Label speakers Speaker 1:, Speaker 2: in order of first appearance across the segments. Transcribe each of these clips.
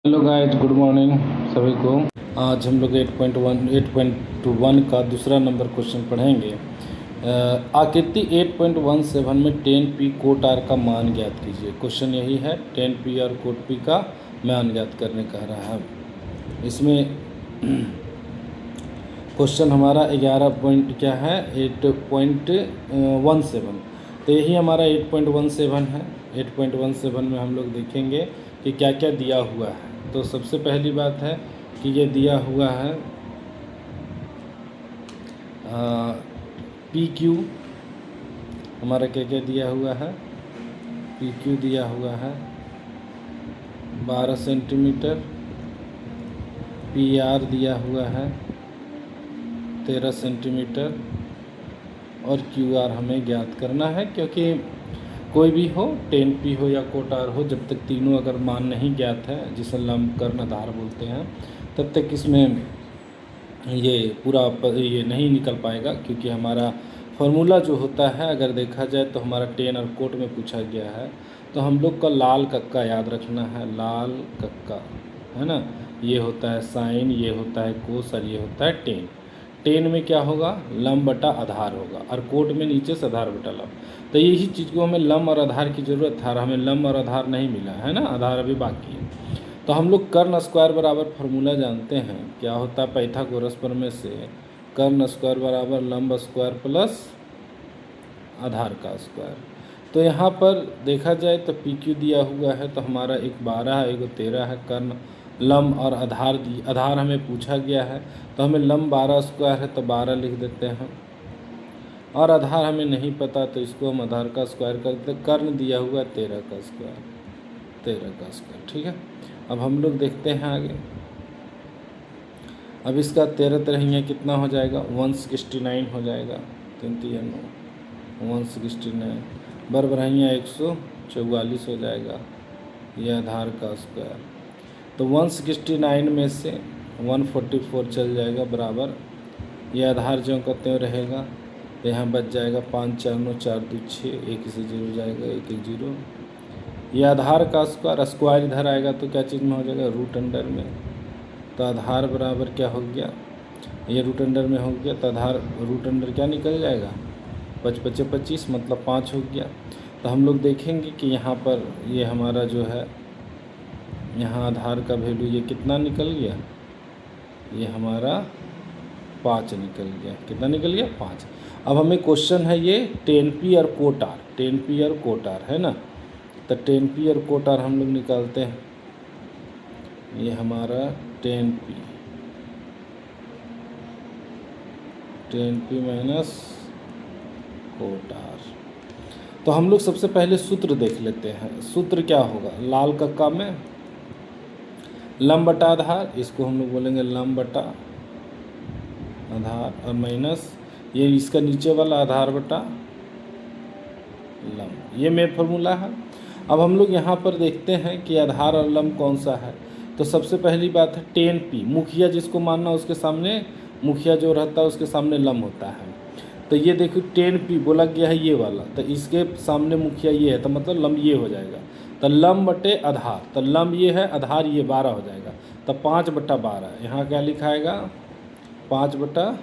Speaker 1: Hello guys, good morning सभी को। आज हम लोग 8.1 का दूसरा नंबर क्वेश्चन पढ़ेंगे। आकृति 8.17 में 10p कोट आर का मान ज्ञात कीजिए। क्वेश्चन यही है, 10p और कोट p का मान ज्ञात करने कह रहा है। इसमें क्वेश्चन हमारा 11 पॉइंट क्या है, 8.17। तो यही हमारा 8.17 है। 8.17 में हम लोग देखेंगे कि क्या क्या दिया हुआ है। तो सबसे पहली बात है कि ये दिया हुआ है पी क्यू। हमारा क्या क्या दिया हुआ है, पी क्यू दिया हुआ है 12 सेंटीमीटर, पी आर दिया हुआ है 13 सेंटीमीटर और क्यू आर हमें ज्ञात करना है। क्योंकि कोई भी हो, 10p हो या कोट आर हो, जब तक तीनों अगर मान नहीं ज्ञात है, जिसे लंब कर्ण आधार बोलते हैं, तब तक इसमें ये पूरा ये नहीं निकल पाएगा। क्योंकि हमारा फॉर्मूला जो होता है, अगर देखा जाए तो हमारा 10 और कोट में पूछा गया है, तो हम लोग का लाल कक्का याद रखना है। लाल कक्का है ना, ये होता है साइन, ये होता है कोस और ये होता है टेन। 10 में क्या होगा, लंब बटा आधार होगा, और कोट में नीचे से आधार बटा लंब। तो यही चीज़ को हमें लंब और आधार की ज़रूरत था, और हमें लंब और आधार नहीं मिला है ना, आधार अभी बाकी है। तो हम लोग कर्ण स्क्वायर बराबर फार्मूला जानते हैं, क्या होता है पाइथागोरस प्रमेय से, कर्ण स्क्वायर बराबर लंब स्क्वायर प्लस आधार का स्क्वायर। तो यहाँ पर देखा जाए तो पी क्यू दिया हुआ है, तो हमारा एक 12 है, एक 13 है। कर्ण, लंब और आधार हमें पूछा गया है, तो हमें लंब 12 स्क्वायर है तो 12 लिख देते हैं, और आधार हमें नहीं पता तो इसको हम आधार का स्क्वायर कर देते। कर्ण दिया हुआ 13 का स्क्वायर, 13 का स्क्वायर, ठीक है। अब हम लोग देखते हैं आगे। अब इसका 13 तरह कितना हो जाएगा, 169 हो जाएगा। 169 बरबरहियाँ 144 हो जाएगा, ये आधार का स्क्वायर। तो 169 में से 144 चल जाएगा बराबर, ये आधार जो का त्यों रहेगा। तो यहाँ बच जाएगा 5 4 9 4 2 6, 1 से 0 जाएगा, 1 1 0। ये आधार का स्क्वायर, स्क्वायर इधर आएगा तो क्या चीज़ में हो जाएगा, रूट अंडर में। तो आधार बराबर क्या हो गया, ये रूट अंडर में हो गया, तो आधार रूट अंडर क्या निकल जाएगा, 5 5 25 मतलब 5 हो गया। तो हम लोग देखेंगे कि यहाँ पर ये हमारा जो है, यहाँ आधार का वैल्यू ये कितना निकल गया, ये हमारा 5 निकल गया। कितना निकल गया, 5। अब हमें क्वेश्चन है ये 10p और कोट आर, 10p और कोट आर है ना। तो 10p और कोट आर हम लोग निकालते हैं। ये हमारा 10p माइनस कोट आर। तो हम लोग सबसे पहले सूत्र देख लेते हैं। सूत्र क्या होगा, लाल कक्का में लंब बटा आधार, इसको हम लोग बोलेंगे लंब बटा आधार, और माइनस ये इसका नीचे वाला आधार बटा लंब, ये मेन फार्मूला है। अब हम लोग यहाँ पर देखते हैं कि आधार और लंब कौन सा है। तो सबसे पहली बात है 10p, मुखिया जिसको मानना उसके सामने, मुखिया जो रहता है उसके सामने लंब होता है। तो ये देखो 10p बोला गया है ये वाला, तो इसके सामने मुखिया ये है, तो मतलब लंब ये हो जाएगा। तो लंब बटे आधार, तो लंब ये है, आधार ये 12 हो जाएगा। तो 5 बटा 12, यहाँ क्या लिखाएगा, 5 बटा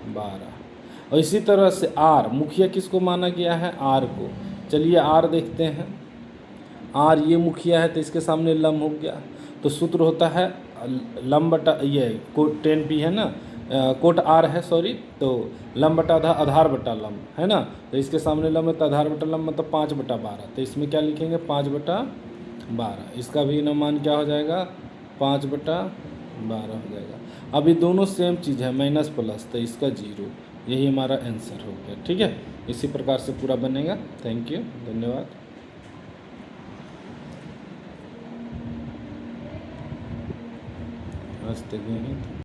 Speaker 1: 12। और इसी तरह से आर, मुखिया किसको माना गया है, आर को। चलिए आर देखते हैं। आर ये मुखिया है तो इसके सामने लंब हो गया। तो सूत्र होता है लंब बटा, ये कोट 10p है ना, कोट आर है सॉरी, तो लंब बटा आधार बटा लंब है ना। तो इसके सामने लंब है तो आधार बटा लंब मतलब 5 बटा 12। तो इसमें क्या लिखेंगे, 5 बटा 12। इसका भी अनुमान क्या हो जाएगा, 5 बटा 12 हो जाएगा। अब ये दोनों सेम चीज़ है, माइनस प्लस, तो इसका 0। यही हमारा आंसर हो गया, ठीक है। इसी प्रकार से पूरा बनेगा। थैंक यू, धन्यवाद। आज तक यही।